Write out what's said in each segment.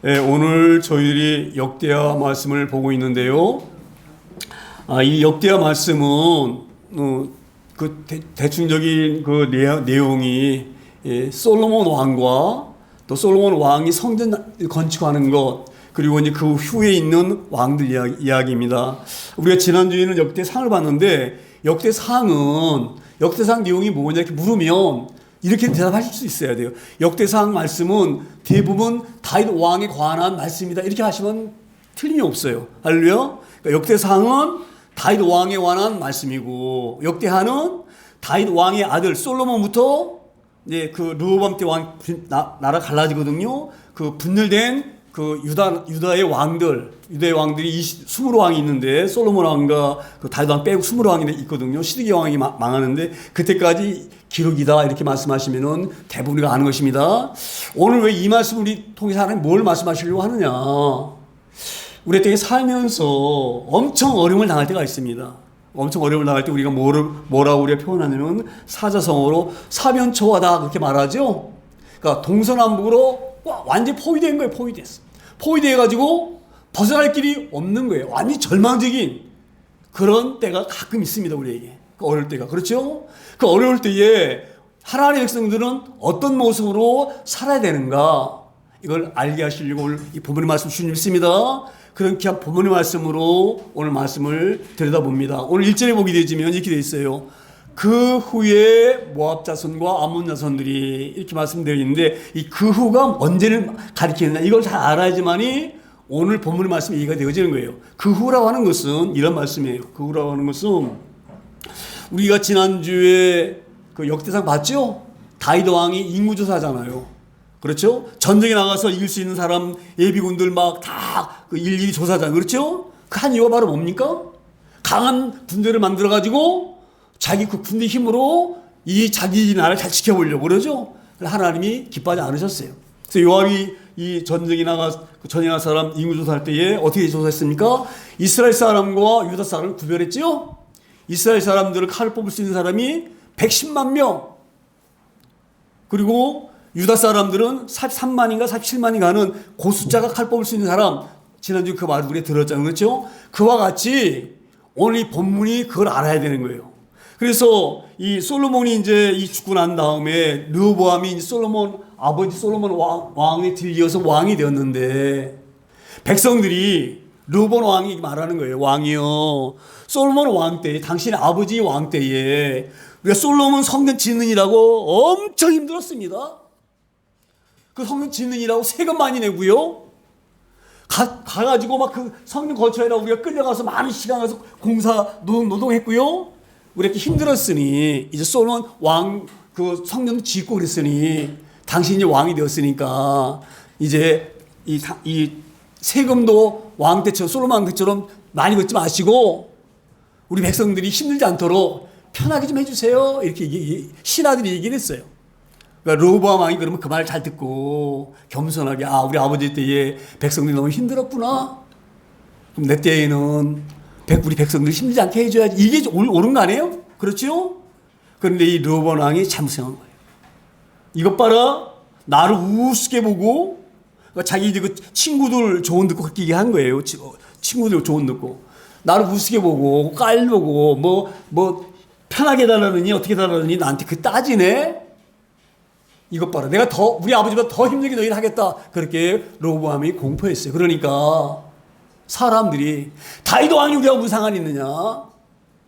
오늘 저희들이 역대하 말씀을 보고 있는데요. 이 역대하 말씀은 대충적인 그 내용이 솔로몬 왕과 또 솔로몬 왕이 성전 건축하는 것, 그리고 이제 그 후에 있는 왕들 이야기입니다. 우리가 지난주에는 역대상을 봤는데, 역대상 내용이 뭐냐 이렇게 물으면 이렇게 대답하실 수 있어야 돼요. 역대상 말씀은 대부분 다윗 왕에 관한 말씀이다, 이렇게 하시면 틀림이 없어요. 할렐루야. 그러니까 역대상은 다윗 왕에 관한 말씀이고, 역대하는 다윗 왕의 아들 솔로몬부터 이제 그 르호보암 때 나라 갈라지거든요. 그 분열된 그 유다의 왕들이 20왕이 있는데, 솔로몬 왕과 그 다윗 왕 빼고 20왕이 있거든요. 시드기 왕이 망하는데, 그때까지 기록이다, 이렇게 말씀하시면은 대부분 우리가 아는 것입니다. 오늘 왜 이 말씀을 우리 통해서 하나님 뭘 말씀하시려고 하느냐? 우리 때에 살면서 엄청 어려움을 당할 때가 있습니다. 엄청 어려움을 당할 때 우리가 뭐라고 우리가 표현하냐면, 사자성어로 사면초하다, 그렇게 말하죠. 그러니까 동서남북으로 완전히 포위된 거예요. 포위돼가지고 벗어날 길이 없는 거예요. 완전히 절망적인 그런 때가 가끔 있습니다, 우리에게. 그 어려울 때가. 그렇죠? 그 어려울 때에 하나님의 백성들은 어떤 모습으로 살아야 되는가, 이걸 알게 하시려고 오늘 이 본문의 말씀 주님 있습니다. 그렇게 한 본문의 말씀으로 오늘 말씀을 들여다봅니다. 오늘 1절에 보게 되지면 이렇게 되어 있어요. 그 후에 모압 자손과 암몬 자손들이, 이렇게 말씀되어 있는데, 이 그 후가 언제를 가리키느냐, 이걸 잘 알아야지만이 오늘 본문의 말씀이 이해가 되어지는 거예요. 그 후라고 하는 것은 이런 말씀이에요. 그 후라고 하는 것은, 우리가 지난주에 그 역대상 봤죠? 다윗 왕이 인구조사잖아요. 그렇죠? 전쟁에 나가서 이길 수 있는 사람, 예비군들 막 다 그 일일이 조사잖아요. 그렇죠? 그 한 이유가 바로 뭡니까? 강한 군대를 만들어가지고 자기 그 군대 힘으로 이 자기 나라를 잘 지켜보려고 그러죠? 하나님이 기뻐하지 않으셨어요. 그래서 요압이 이 전쟁에 나간 사람 인구조사할 때에 어떻게 조사했습니까? 이스라엘 사람과 유다 사람을 구별했죠? 이스라엘 사람들을 칼을 뽑을 수 있는 사람이 110만 명. 그리고 유다 사람들은 43만인가 47만인가 하는 그 숫자가 칼 뽑을 수 있는 사람. 지난주 그 말을 우리가 들었잖아요. 그렇죠? 그와 같이 오늘 이 본문이 그걸 알아야 되는 거예요. 그래서 이 솔로몬이 이제 이 죽고 난 다음에 르호보암이 아버지 솔로몬 왕에 들려서 왕이 되었는데, 백성들이 르호보암 왕이 말하는 거예요. 왕이요, 솔로몬 왕 때에, 당신의 아버지 왕 때에 우리가 솔로몬 성전 짓느니라고 엄청 힘들었습니다. 그 성전 짓느니라고 세금 많이 내고요. 가가지고 막 그 성전 건축하려고 우리가 끌려가서 많은 시간 가서 노동했고요. 우리 이렇게 힘들었으니, 이제 솔로몬 왕 그 성전도 짓고 그랬으니, 당신이 왕이 되었으니까 이제 이 세금도 왕 때처럼, 솔로몬 왕 때처럼 많이 걷지 마시고 우리 백성들이 힘들지 않도록 편하게 좀 해주세요, 이렇게 신하들이 얘기를 했어요. 그러니까 르호보암 왕이 그러면 그 말을 잘 듣고 겸손하게, 우리 아버지 때에 백성들이 너무 힘들었구나, 그럼 내 때에는 우리 백성들이 힘들지 않게 해줘야지, 이게 옳은 거 아니에요? 그렇죠? 그런데 이 르호보암 왕이 잘못 생각한 거예요. 이것 봐라, 나를 우습게 보고, 그러니까 자기 이제 그 친구들 조언 듣고 그렇게 얘기한 거예요. 친구들 조언 듣고 나를 우습게 보고 깔보고 뭐 편하게 달라느니 어떻게 달라느니 나한테 그 따지네. 이것 봐라, 내가 우리 아버지보다 더 힘들게 너희를 하겠다, 그렇게 르호보암이 공포했어요. 그러니까 사람들이, 다윗 왕이 우리하고 무슨 상관이 있느냐?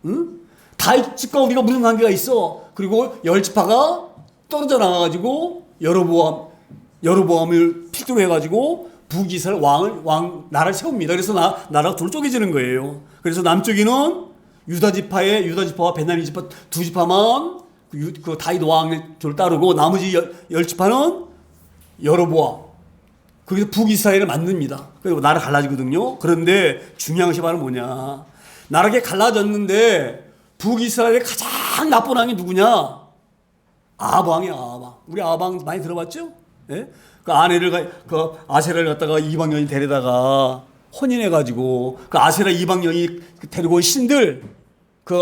응? 다윗 집과 우리가 무슨 관계가 있어? 그리고 10지파가 떨어져 나가가지고 여로보암을 필두로 해가지고 북이스라엘 나라를 세웁니다. 그래서 나라가 둘 쪼개지는 거예요. 그래서 남쪽에는 유다 지파와 베냐민 지파 두 지파만 그 다윗 왕을 따르고, 나머지 10지파는 여로보암, 거기서 북이스라엘을 만듭니다. 그리고 나라 갈라지거든요. 그런데 중요한 것이 바로 뭐냐? 나라가 갈라졌는데 북이스라엘의 가장 나쁜 왕이 누구냐? 아합 왕이야, 아합 왕. 우리 아합 왕 많이 들어봤죠? 예? 그 그 아세라를 갖다가 이방 여인 데려다가 혼인해가지고, 그 아세라 이방 여인이 데리고 온 신들, 그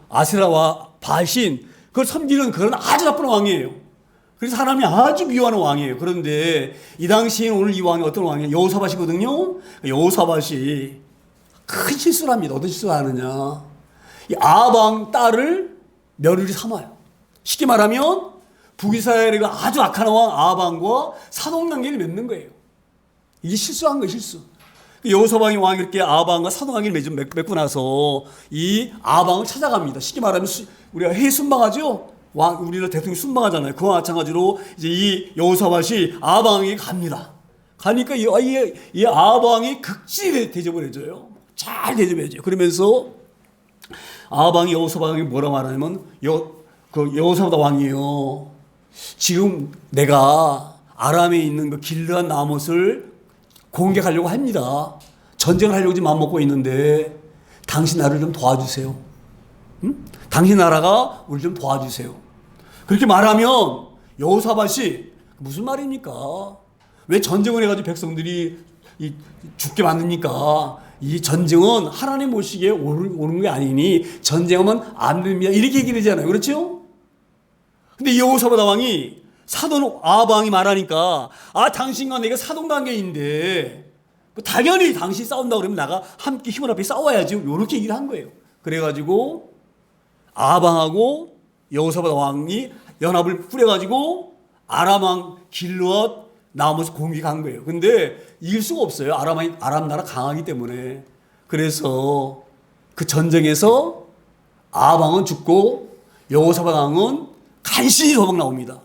아세라와 바신, 그걸 섬기는 그런 아주 나쁜 왕이에요. 그래서 하나님이 아주 미워하는 왕이에요. 그런데 이 당시에 오늘 이 왕이 어떤 왕이에요? 여호사밧이거든요. 여호사밧이 큰 실수를 합니다. 어떤 실수를 하느냐? 이 아방 딸을 며느리 삼아요. 쉽게 말하면 북이스라엘의 아주 악한 왕 아방과 사돈관계를 맺는 거예요. 이게 실수한 거예요, 실수. 여호사밧이 왕이 그렇게 아방과 사돈관계를 맺고 나서 이 아방을 찾아갑니다. 쉽게 말하면 우리가 해 순방하죠. 우리나라 대통령이 순방하잖아요. 그와 마찬가지로 이제 이 여호사밧이 아방에게 갑니다. 가니까 이 아방이 극진히 대접을 해줘요. 잘 대접해줘요. 그러면서 아방이 여호사밧에게 뭐라 말하냐면 여호사밧 왕이요. 지금 내가 아람에 있는 그 길르앗 나못을 공격하려고 합니다. 전쟁을 하려고 지금 마음먹고 있는데 당신 나라를 좀 도와주세요. 응? 당신 나라가 우리 좀 도와주세요. 그렇게 말하면 여호사밧이 무슨 말입니까? 왜 전쟁을 해가지고 백성들이 죽게 만듭니까? 이 전쟁은 하나님 보시기에 옳은 게 아니니 전쟁하면 안 됩니다. 이렇게 얘기를 하잖아요. 그렇죠? 근데 여호사밧 왕이 사돈 아방이 말하니까 당신과 내가 사돈 관계인데 당연히 당신이 싸운다 그러면 나가 함께 힘을 합해 싸워야지. 이렇게 얘기를 한 거예요. 그래가지고 아방하고 여호사밧 왕이 연합을 꾸려가지고 아람 왕 길르앗 나못을 공격한 거예요. 근데 이길 수가 없어요. 아람 나라 강하기 때문에. 그래서 그 전쟁에서 아방은 죽고 여호사밧 왕은 간신히 도망 나옵니다.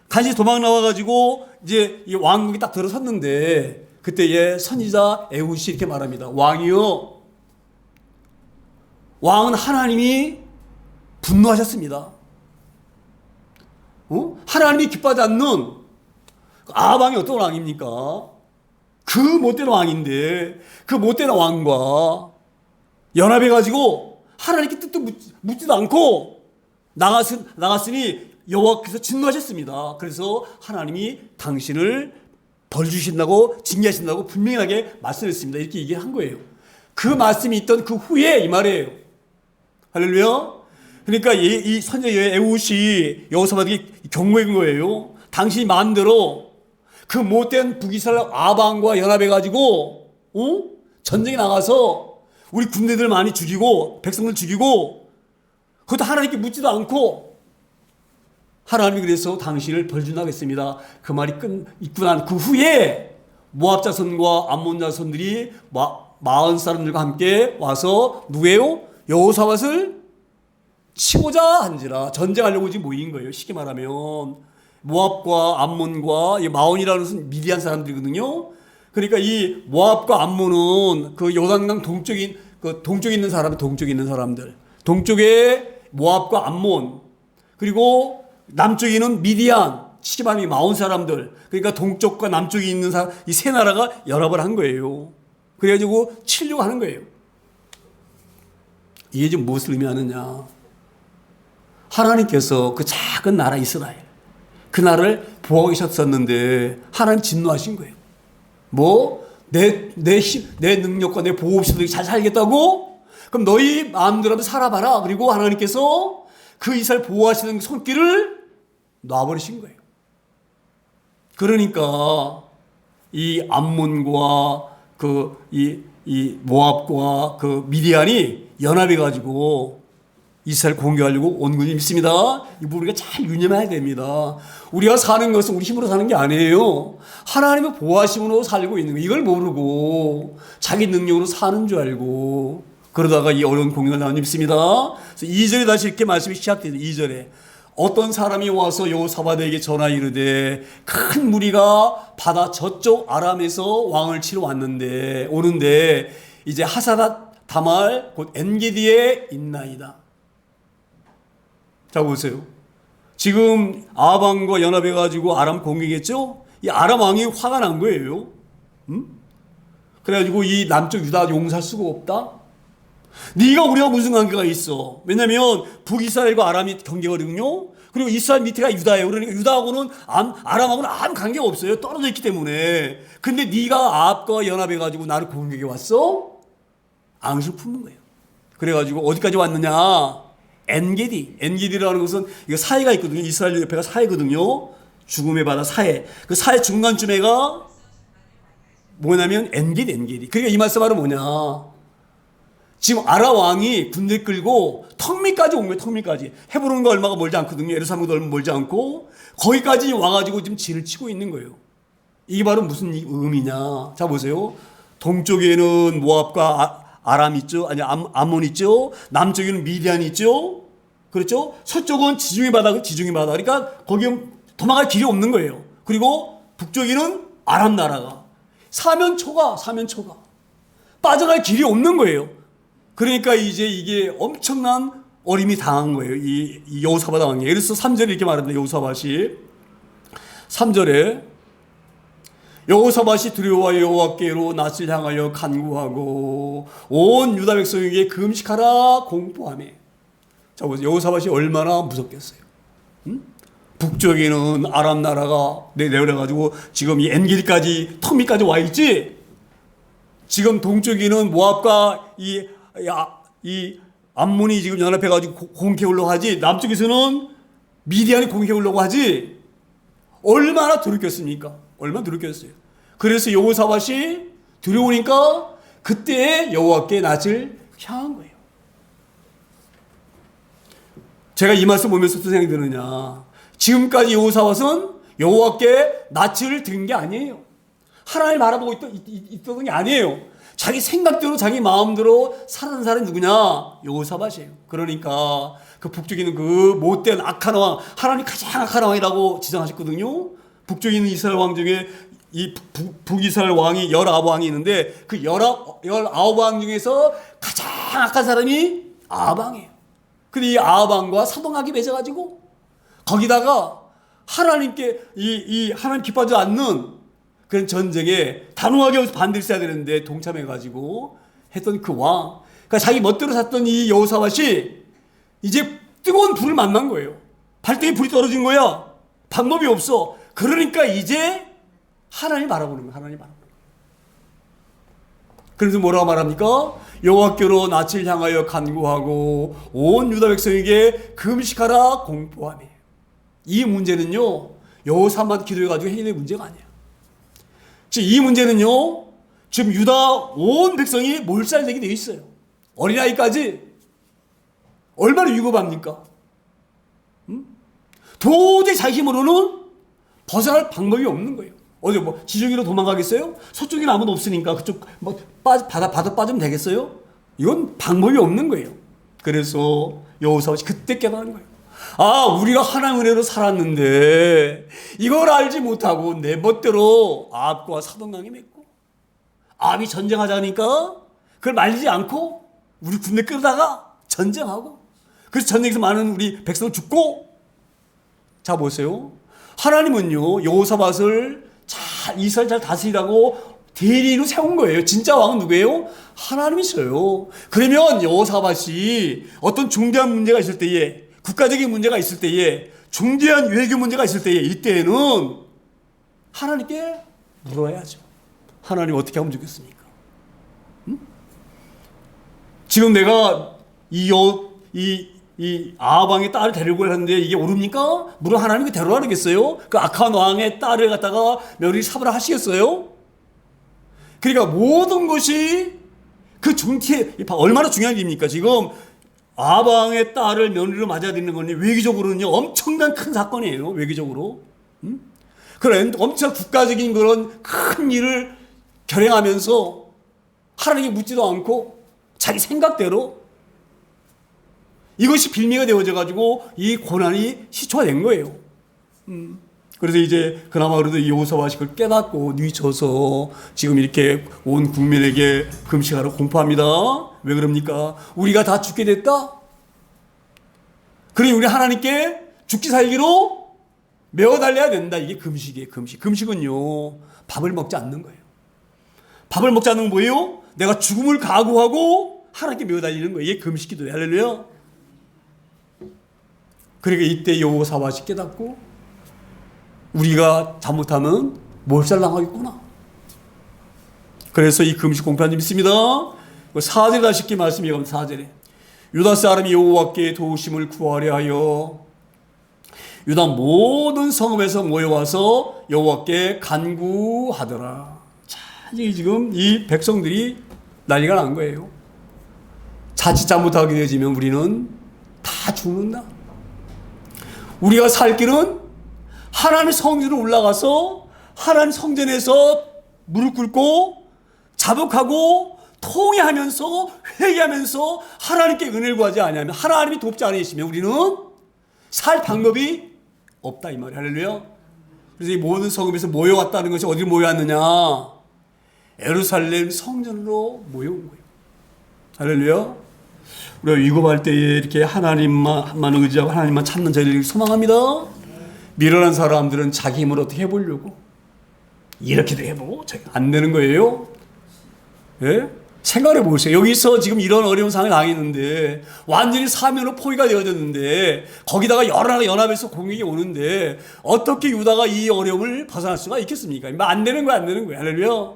간신히 도망 나와가지고 이제 이 왕국이 딱 들어섰는데 그때에 선지자 에훗이 이렇게 말합니다. 왕이요, 왕은 하나님이 분노하셨습니다. 하나님이 기뻐하지 않는 아방이 어떤 왕입니까? 그 못된 왕인데 그 못된 왕과 연합해가지고 하나님께 뜻도 묻지도 않고 나갔으니 여호와께서 진노하셨습니다. 그래서 하나님이 당신을 벌 주신다고 징계하신다고 분명하게 말씀했습니다. 이렇게 얘기를 한 거예요. 그 말씀이 있던 그 후에 이 말이에요. 할렐루야. 그러니까 이 선지자 에훗이 여호사밧에게 경고한 거예요. 당신이 마음대로 그 못된 북이스라엘 아방과 연합해가지고 전쟁에 나가서 우리 군대들 많이 죽이고 백성들 죽이고 그것도 하나님께 묻지도 않고 하나님이 그래서 당신을 벌준다고 했습니다. 그 말이 있고 난 그 후에 모압 자손과 암몬 자손들이 마흔 사람들과 함께 와서 누구예요? 여호사밧을 치고자 한지라. 전쟁하려고 지금 모인 거예요. 쉽게 말하면 모압과 암몬과 마온이라는 것은 미디안 사람들이거든요. 그러니까 이 모압과 암몬은 그 요단강 동쪽에 있는 사람들, 동쪽에 모압과 암몬, 그리고 남쪽에 있는 미디안, 쉽게 말하면 마온 사람들, 그러니까 동쪽과 남쪽에 있는 이 세 나라가 연합을 한 거예요. 그래가지고 치려고 하는 거예요. 이게 지금 무엇을 의미하느냐? 하나님께서 그 작은 나라 이스라엘, 그 나라를 보호하고 계셨었는데 하나님 진노하신 거예요. 내 능력과 내 보호 없이도 잘 살겠다고? 그럼 너희 마음대로 한번 살아봐라. 그리고 하나님께서 그 이스라엘 보호하시는 손길을 놔버리신 거예요. 그러니까 이 암몬과 이 모압과 그 미디안이 연합해가지고 이스라엘 공격하려고 온 것이 있습니다. 이 부분 우리가 잘 유념해야 됩니다. 우리가 사는 것은 우리 힘으로 사는 게 아니에요. 하나님의 보호하심으로 살고 있는 거. 이걸 모르고 자기 능력으로 사는 줄 알고 그러다가 이 어려운 공격을 나온 있습니다. 그래서 2절에 다시 이렇게 말씀이 시작돼요. 2절에 어떤 사람이 와서 여호사밧에게 전하 이르되 큰 무리가 바다 저쪽 아람에서 왕을 치러 오는데 이제 하사닷 다말 곧 엔게디에 있나이다. 자 보세요. 지금 아방과 연합해가지고 아람 공격했죠? 이 아람 왕이 화가 난 거예요. 그래가지고 이 남쪽 유다 용서할 수가 없다. 네가 우리와 무슨 관계가 있어? 왜냐면 북이스라엘과 아람이 경계거든요. 그리고 이스라엘 밑에가 유다예요. 그러니까 유다하고는 아람하고는 아무 관계가 없어요. 떨어져 있기 때문에. 근데 네가 아합과 연합해가지고 나를 공격해 왔어? 앙심을 품는 거예요. 그래가지고 어디까지 왔느냐? 엔게디라는 것은 이거 사해가 있거든요. 이스라엘 옆에가 사해거든요. 죽음의 바다 사해. 그 사해 중간쯤에가 뭐냐면 엔게디. 그러니까 이 말씀 바로 뭐냐. 지금 아라 왕이 군대 끌고 턱 밑까지 온 거예요. 턱 밑까지. 헤브론과 얼마가 멀지 않거든요. 예루살렘과 얼마 멀지 않고 거기까지 와가지고 지금 진을 치고 있는 거예요. 이게 바로 무슨 의미냐. 자 보세요. 동쪽에는 모압과 아람 있죠. 아니 암몬 있죠. 남쪽에는 미디안 있죠. 그렇죠. 서쪽은 지중해 바다. 그러니까 거기 도망갈 길이 없는 거예요. 그리고 북쪽에는 아람 나라가 사면초가 빠져갈 길이 없는 거예요. 그러니까 이제 이게 엄청난 어림이 당한 거예요. 이 여호사밧 왕이. 예를 들어서 3절에 이렇게 말합니다. 여호사밧이 3절에 여호사밧이 두려워 여호와께로 낯을 향하여 간구하고 온 유다 백성에게 금식하라 공포하며. 자 보세요. 여호사밧이 얼마나 무섭겠어요. 북쪽에는 아람 나라가 내려가지고 지금 이 엔게디까지 턱 밑까지 와 있지. 지금 동쪽에는 모압과 이 암몬이 지금 연합해가지고 공격하려고 하지. 남쪽에서는 미디안이 공격하려고 하지. 얼마나 두렵겠습니까? 얼마나 두렵겠어요. 그래서 여호사밧이 두려우니까 그때 여호와께 낯을 향한 거예요. 제가 이 말씀 보면서 어떤 생각이 드느냐. 지금까지 여호사밧은 여호와께 낯을 든 게 아니에요. 하나님을 바라보고 있던 게 아니에요. 자기 생각대로 자기 마음대로 살아가는 사람이 누구냐? 여호사밧이에요. 그러니까 그 북쪽에 있는 그 못된 악한 왕, 하나님 가장 악한 왕이라고 지정하셨거든요. 북쪽에 있는 이스라엘 왕 중에 이 북이스라엘 왕이 19왕이 있는데 그 19왕 중에서 가장 악한 사람이 아합왕이에요. 근데 이 아합왕과 사동악이 맺어가지고 거기다가 하나님께 이 하나님 기뻐하지 않는 그런 전쟁에 단호하게 반대했어야 되는데 동참해가지고 했던 그 왕. 그러니까 자기 멋대로 샀던 이 여호사밧이 이제 뜨거운 불을 만난 거예요. 발등에 불이 떨어진 거야. 방법이 없어. 그러니까 이제 하나님 바라보는 거야. 하나님 바라보는 거야. 그래서 뭐라고 말합니까? 여호와께로 낯을 향하여 간구하고 온 유다 백성에게 금식하라 공포하며. 이 문제는요, 여호사밧 기도해가지고 해결될 문제가 아니에요. 지금 이 문제는요, 지금 유다 온 백성이 몰살되게 되어 있어요. 어린아이까지. 얼마나 위급합니까? 도저히 자기 힘으로는 벗어날 방법이 없는 거예요. 어디 뭐 지중해로 도망가겠어요? 서쪽에는 아무도 없으니까 그쪽 뭐 바다 빠지면 되겠어요? 이건 방법이 없는 거예요. 그래서 여호사밧이 그때 깨달은 거예요. 아, 우리가 하나님 은혜로 살았는데 이걸 알지 못하고 내 멋대로 아합과 사동강이 맺고 아합이 전쟁하자니까 그걸 말리지 않고 우리 군대 끌다가 전쟁하고 그래서 전쟁에서 많은 우리 백성 죽고. 자 보세요. 하나님은요 여호사밧을 이스라엘 잘 다스리라고 대리로 세운 거예요. 진짜 왕은 누구예요? 하나님이셔요. 그러면 여호사밧이 어떤 중대한 문제가 있을 때에, 국가적인 문제가 있을 때에, 중대한 외교 문제가 있을 때에, 이때에는 하나님께 물어야죠. 하나님 어떻게 하면 좋겠습니까? 지금 내가 이 아합왕의 딸을 데리고 하는데 이게 옳습니까? 물론 하나님이 데려가겠어요? 그 악한 왕의 딸을 갖다가 며느리 사부라 하시겠어요? 그러니까 모든 것이 그 중티에 얼마나 중요한 일입니까? 지금 아합왕의 딸을 며느리로 맞아야 되는 건 외교적으로는요 엄청난 큰 사건이에요. 외교적으로. 그런 엄청 국가적인 그런 큰 일을 결행하면서 하나님께 묻지도 않고 자기 생각대로 이것이 빌미가 되어져 가지고 이 고난이 시초화된 거예요. 그래서 이제 그나마 그래도 이 여호사밧이 그걸 깨닫고 뉘쳐서 지금 이렇게 온 국민에게 금식하러 공포합니다. 왜 그럽니까? 우리가 다 죽게 됐다. 그러니 우리 하나님께 죽기 살기로 매어 달려야 된다. 이게 금식이에요. 금식. 금식은요 밥을 먹지 않는 거예요. 밥을 먹지 않는 건 뭐예요? 내가 죽음을 각오하고 하나님께 매어 달리는 거예요. 이게 금식기도예요. 할렐루야. 그러니까 이때 여호사밧이 깨닫고 우리가 잘못하면 몰살당하겠구나. 그래서 이 금식 공표한 점 있습니다. 4절에 다시 쉽게 말씀이 겁니다. 4절에 유다 사람이 여호와께 도우심을 구하려 하여 유다 모든 성읍에서 모여와서 여호와께 간구하더라. 자, 지금 이 백성들이 난리가 난 거예요. 자칫 잘못하게 되어지면 우리는 다 죽는다. 우리가 살 길은 하나님 성전으로 올라가서 하나님 성전에서 무릎 꿇고 자복하고 통회하면서 회개하면서 하나님께 은혜를 구하지 아니하면, 하나님이 돕지 않으시면 우리는 살 방법이 없다 이 말이에요. 할렐루야. 그래서 이 모든 성읍에서 모여왔다는 것이 어디로 모여왔느냐? 예루살렘 성전으로 모여온 거예요. 할렐루야. 우리가 위급할 때에 이렇게 하나님만 의지하고 하나님만 찾는 저희를 소망합니다. 미련한 사람들은 자기 힘으로 어떻게 해보려고 이렇게도 해보고 안 되는 거예요. 예? 생각해 보세요. 여기서 지금 이런 어려운 상황이 당했는데, 완전히 사면으로 포위가 되어졌는데, 거기다가 여러 나라가 연합해서 공격이 오는데 어떻게 유다가 이 어려움을 벗어날 수가 있겠습니까? 안 되는 거야, 안 되는 거야. 할렐루야.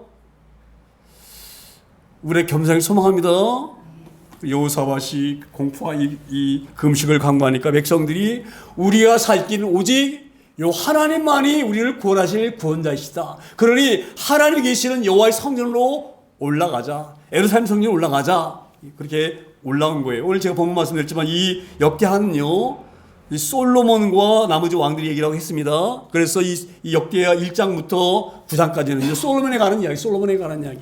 우리의 겸상을 소망합니다. 여호사밧이 공포와 이 금식을 강구하니까 백성들이 우리가 살 길은 오직 요 하나님만이 우리를 구원하실 구원자이시다. 그러니 하나님이 계시는 여호와의 성전으로 올라가자. 예루살렘 성전으로 올라가자. 그렇게 올라온 거예요. 오늘 제가 본문 말씀드렸지만 이 역대하는요, 이 솔로몬과 나머지 왕들이 얘기라고 했습니다. 그래서 이 역대하 1장부터 9장까지는 솔로몬에 관한 이야기, 솔로몬에 관한 이야기.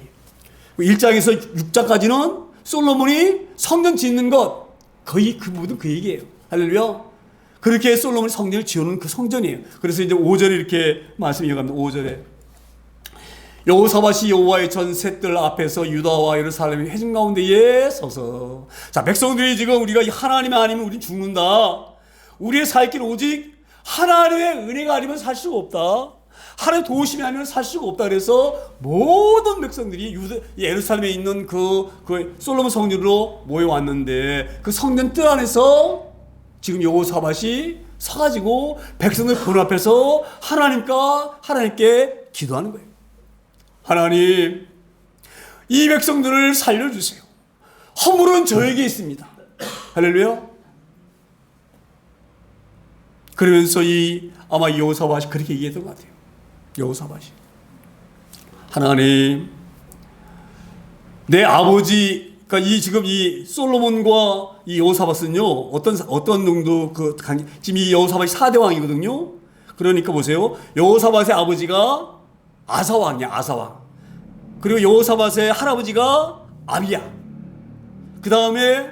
1장에서 6장까지는 솔로몬이 성전 짓는 것, 거의 그 모든 그 얘기예요. 할렐루야. 그렇게 솔로몬이 성전을 지어놓은 그 성전이에요. 그래서 이제 5절에 이렇게 말씀이 이어갑니다. 5절에 여호사밧이 여호와의 전 셋들 앞에서 유다와 예루살렘의 회중 가운데에 서서, 자, 백성들이 지금 우리가 하나님이 아니면 우린 죽는다. 우리의 살 길 오직 하나님의 은혜가 아니면 살 수가 없다. 하나님 도우심이 아니면 살 수가 없다. 그래서 모든 백성들이 예루살렘에 있는 그 솔로몬 성전으로 모여왔는데, 그 성전 뜰 안에서 지금 여호사밧이 서가지고 백성들 본 앞에서 하나님께 기도하는 거예요. 하나님, 이 백성들을 살려주세요. 허물은 저에게 있습니다. 할렐루야. 그러면서 아마 여호사밧이 그렇게 얘기했던 것 같아요. 여호사밧이, 하나님, 내 아버지, 그러니까 지금 이 솔로몬과 이 여호사밧은요, 어떤 정도 지금 이 여호사밧이 4대 왕이거든요. 그러니까 보세요. 여호사밧의 아버지가 아사왕이야, 아사왕. 그리고 여호사밧의 할아버지가 아비야. 그 다음에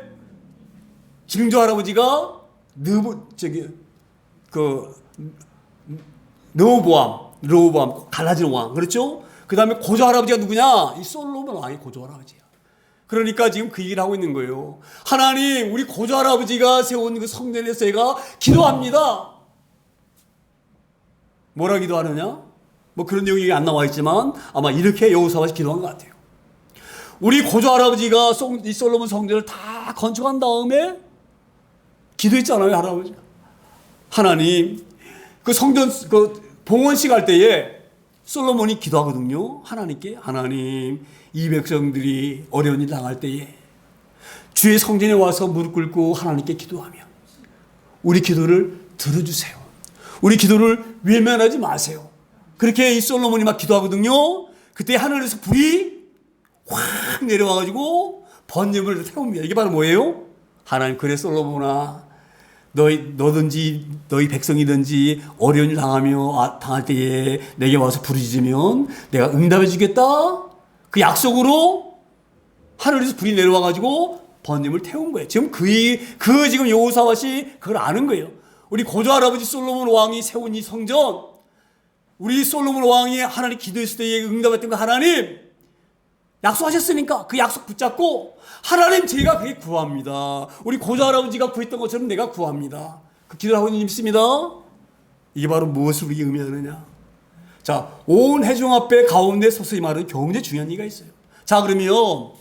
증조 할아버지가 르호보암, 갈라진 왕. 그렇죠? 그 다음에 고조 할아버지가 누구냐? 이 솔로몬 왕이 고조 할아버지야. 그러니까 지금 그 얘기를 하고 있는 거예요. 하나님, 우리 고조 할아버지가 세운 그 성전에서 제가 기도합니다. 뭐라 기도하느냐? 뭐 그런 내용이 안 나와 있지만 아마 이렇게 여호사밧이 기도한 것 같아요. 우리 고조 할아버지가 이 솔로몬 성전을 다 건축한 다음에 기도했잖아요, 할아버지가. 하나님, 그 성전 봉헌식 할 때에 솔로몬이 기도하거든요. 하나님께, 하나님, 이 백성들이 어려운 일 당할 때에 주의 성전에 와서 무릎 꿇고 하나님께 기도하며 우리 기도를 들어주세요. 우리 기도를 외면하지 마세요. 그렇게 이 솔로몬이 막 기도하거든요. 그때 하늘에서 불이 확 내려와가지고 번제물을 태웁니다. 이게 바로 뭐예요? 하나님, 그래 솔로몬아, 너든지 너희 백성이든지 어려운 일 당할 때에 내게 와서 부르짖으면 내가 응답해 주겠다. 그 약속으로 하늘에서 불이 내려와가지고 번제물 태운 거예요. 지금 지금 여호사밧이 그걸 아는 거예요. 우리 고조 할아버지 솔로몬 왕이 세운 이 성전, 우리 솔로몬 왕이 하나님 기도했을 때에 응답했던 거, 하나님 약속하셨으니까 그 약속 붙잡고 하나님, 제가 그게 구합니다. 우리 고조 할아버지가 구했던 것처럼 내가 구합니다. 그 기도를 하고 있는 줄 믿습니다. 이게 바로 무엇을 우리에게 의미하느냐? 자, 온 회중 앞에 가운데 서서히 말하는 굉장히 중요한 얘기가 있어요. 자, 그러면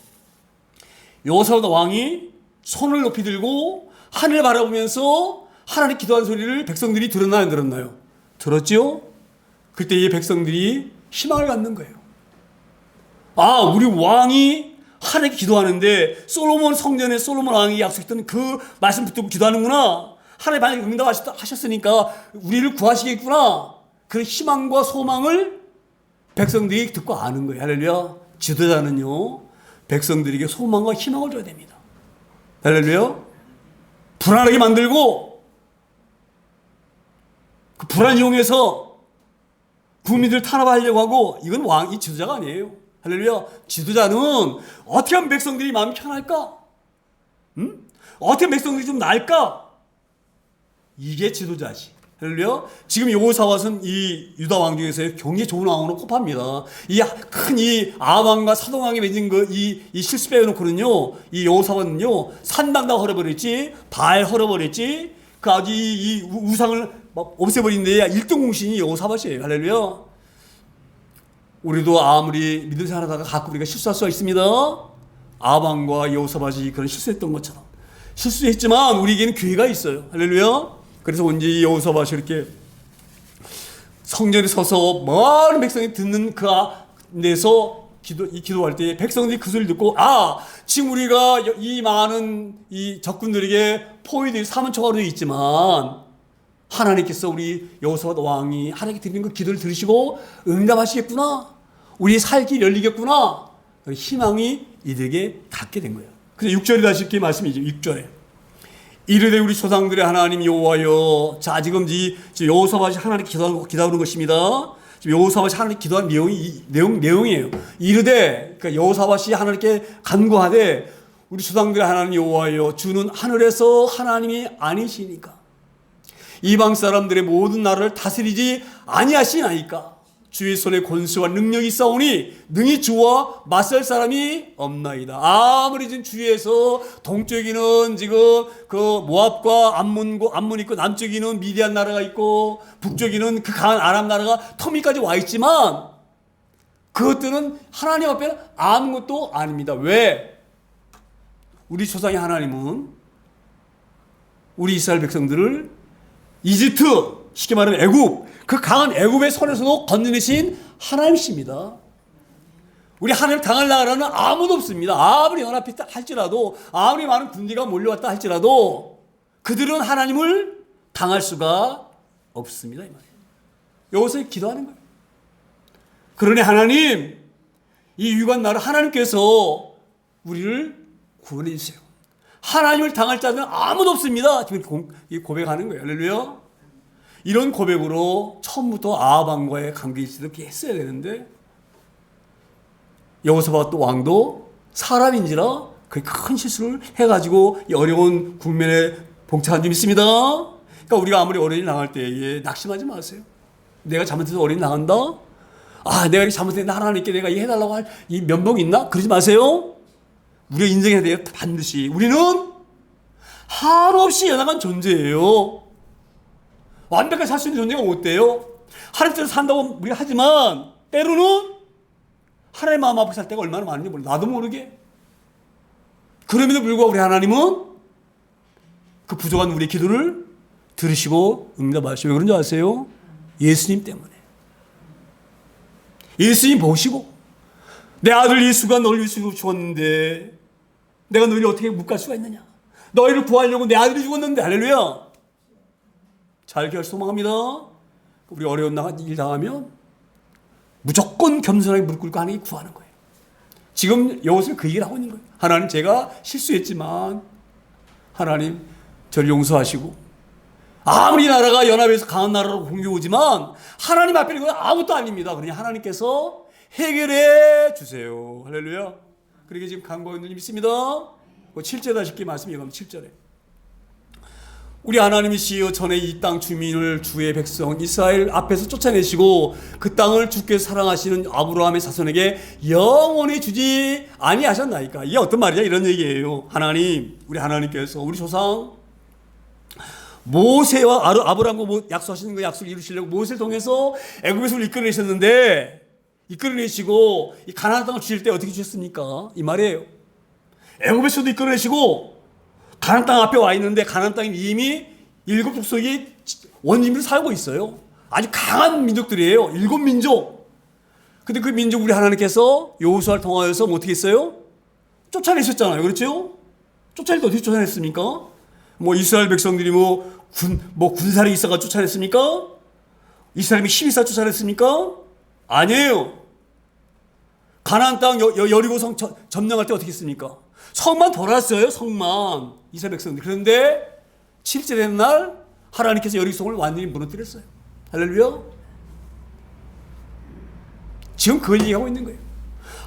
여호사밧 왕이 손을 높이 들고 하늘을 바라보면서 하나님 기도하는 소리를 백성들이 들었나요, 안 들었나요? 들었죠? 그때 이 백성들이 희망을 갖는 거예요. 아, 우리 왕이 하나님께 기도하는데 솔로몬 성전에 솔로몬 왕이 약속했던 그 말씀 붙들고 기도하는구나. 하나님 만약에 응답하셨으니까 우리를 구하시겠구나. 그런 희망과 소망을 백성들이 듣고 아는 거예요. 할렐루야. 지도자는요, 백성들에게 소망과 희망을 줘야 됩니다. 할렐루야. 불안하게 만들고 그 불안 이용해서 국민들을 탄압하려고 하고, 이건 이 지도자가 아니에요. 할렐루야. 지도자는 어떻게 하면 백성들이 마음이 편할까? 어떻게 하면 백성들이 좀 나을까? 이게 지도자지. 할렐루야. 지금 여호사밧은 이 유다 왕 중에서 굉장히 좋은 왕으로 꼽합니다. 이 큰 이 아합왕과 사동왕이 맺은 이 실수 빼놓고는요, 이 여호사밧은요, 산당 다 헐어버렸지, 바알 헐어버렸지, 그 아주 이 우상을 막 없애버린데 1등 공신이 여호사밧이에요. 할렐루야. 우리도 아무리 믿음 생활하다가 가끔 우리가 실수할 수가 있습니다. 아합왕과 여호사밧이 그런 실수했던 것처럼 실수했지만 우리에게는 기회가 있어요. 할렐루야. 그래서 언제 여호사밧이 이렇게 성전에 서서 많은 백성이 듣는 그 안에서 기도할 때 백성들이 그 소리를 듣고, 지금 우리가 이 많은 이 적군들에게 포위되어 사면 초가로 되어 있지만 하나님께서 우리 여호사밧 왕이 하나님께 드리는 그 기도를 들으시고 응답하시겠구나. 우리의 살 길이 열리겠구나. 희망이 이들에게 갖게 된 거예요. 그래서 6절에 다시 이렇게 말씀이죠. 6절에. 이르되 우리 조상들의 하나님 여호와여. 자, 지금 여호사밧이 하나님께 기도하는 것입니다. 지금 여호사밧이 하나님께 기도한 내용이에요. 이르되, 그러니까 여호사밧이 하나님께 간구하되 우리 조상들의 하나님 여호와여, 주는 하늘에서 하나님이 아니시니까 이방 사람들의 모든 나라를 다스리지 아니하시나이까. 주의 손에 권수와 능력이 있사오니 능히 주와 맞설 사람이 없나이다. 아무리 지금 주위에서 동쪽에는 지금 그 모압과 암몬 있고, 남쪽에는 미디안 나라가 있고, 북쪽에는 그 강한 아람 나라가 터미까지 와 있지만 그것들은 하나님 앞에는 아무것도 아닙니다. 왜? 우리 조상의 하나님은 우리 이스라엘 백성들을 이집트, 쉽게 말하면 애굽, 그 강한 애굽의 손에서도 건져내신 하나님이십니다. 우리 하나님 당할 나라는 아무도 없습니다. 아무리 연합했다 할지라도, 아무리 많은 군대가 몰려왔다 할지라도 그들은 하나님을 당할 수가 없습니다. 이 말이에요. 여기서 기도하는 거예요. 그러니 하나님, 이 유관 나라 하나님께서 우리를 구원해 주세요. 하나님을 당할 자는 아무도 없습니다. 지금 고백하는 거예요. 할렐루야. 이런 고백으로 처음부터 아합왕과의 관계지도 했어야 되는데, 여호사밧 왕도 사람인지라 큰 실수를 해가지고 이 어려운 국면에 봉착한 점 있습니다. 그러니까 우리가 아무리 어려움이 당할 때에 낙심하지 마세요. 내가 잘못해서 어려움이 당한다? 내가 이렇게 잘못했는데 하나님께 내가 이 해달라고 할 이 면목이 있나? 그러지 마세요. 우리가 인정해야 돼요. 반드시. 우리는 한없이 연약한 존재예요. 완벽하게 살 수 있는 존재가 못 돼요. 하나님께서 산다고 우리가 하지만 때로는 하나님의 마음 앞에 살 때가 얼마나 많은지 몰라. 나도 모르게. 그럼에도 불구하고 우리 하나님은 그 부족한 우리의 기도를 들으시고 응답하시고. 왜 그런지 아세요? 예수님 때문에. 예수님 보시고, 내 아들 예수가 너를 위해서 죽었는데 내가 너희를 어떻게 못 갈 수가 있느냐. 너희를 구하려고 내 아들이 죽었는데. 할렐루야. 잘 기할 소망합니다. 우리 어려운 일 당하면 무조건 겸손하게 무릎 꿇고 하나님께 구하는 거예요. 지금 여호수아는 그 얘기를 하고 있는 거예요. 하나님, 제가 실수했지만 하나님 저를 용서하시고, 아무리 나라가 연합해서 강한 나라로 공격오지만 하나님 앞에는 그건 아무것도 아닙니다. 그러니 하나님께서 해결해 주세요. 할렐루야. 그렇게 지금 간구하고 있는 줄 믿습니다. 7절에 다시 이렇게 말씀이 가면 7절에. 우리 하나님이시여, 전에 이 땅 주민을 주의 백성 이스라엘 앞에서 쫓아내시고 그 땅을 주께서 사랑하시는 아브라함의 자손에게 영원히 주지 아니하셨나이까. 이게 어떤 말이냐, 이런 얘기예요. 하나님, 우리 하나님께서 우리 조상 모세와 아브라함과 약속하시는 그 약속을 이루시려고 모세를 통해서 애굽에서 이끌어내셨는데, 이끌어내시고 이 가나안 땅을 주실 때 어떻게 주셨습니까? 이 말이에요. 애굽에서도 이끌어내시고 가나안 땅 앞에 와 있는데, 가나안 땅에 이미 7 족속이 원주민으로 살고 있어요. 아주 강한 민족들이에요. 7 민족. 근데 그 민족 우리 하나님께서 여호수아를 통하여서 어떻게 했어요? 쫓아내셨잖아요. 그렇죠? 쫓아낼 때 어떻게 쫓아냈습니까? 이스라엘 백성들이 군사력이 있어가 쫓아냈습니까? 이스라엘이 힘이 있어 쫓아냈습니까? 아니에요. 가나안 땅 여리고성 점령할 때 어떻게 했습니까? 성만 돌았어요. 성만. 이스라엘 백성들. 그런데 7째 되는 날 하나님께서 여리고성을 완전히 무너뜨렸어요. 할렐루야. 지금 그걸 얘기하고 있는 거예요.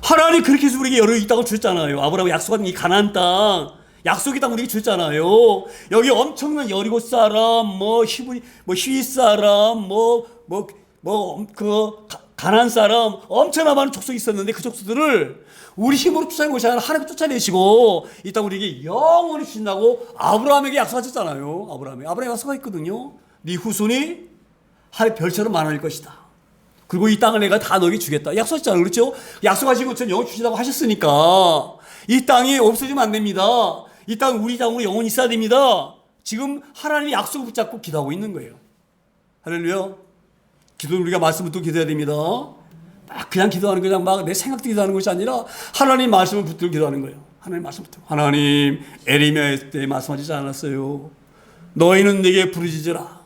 하나님 그렇게 해서 우리에게 여러 이 땅을 주셨잖아요. 아브라함이 약속한 이 가나안 땅, 약속의 땅 우리에게 주셨잖아요. 여기 엄청난 여리고 사람, 히위 사람, 가나안 사람, 엄청나 많은 족속이 있었는데 그 족속들을 우리 힘으로 쫓아낸 것이 아니라 하나님 쫓아내시고 이 땅 우리에게 영원히 주신다고 아브라함에게 약속하셨잖아요. 아브라함이 약속했거든요. 네 후손이 하늘 별처럼 많아질 것이다. 그리고 이 땅을 내가 다 너에게 주겠다. 약속하셨잖아요. 그렇죠? 약속하신 것처럼 영원히 주신다고 하셨으니까 이 땅이 없어지면 안 됩니다. 이 땅 우리 땅으로 영원히 있어야 됩니다. 지금 하나님이 약속을 붙잡고 기도하고 있는 거예요. 할렐루야. 기도는 우리가 말씀을 듣고 기도해야 됩니다. 막 그냥 기도하는 그냥 막 내 생각도 기도하는 것이 아니라 하나님 말씀을 붙들고 기도하는 거예요. 하나님 말씀 붙들고. 하나님 에레미야 때 말씀하시지 않았어요. 너희는 내게 부르짖으라.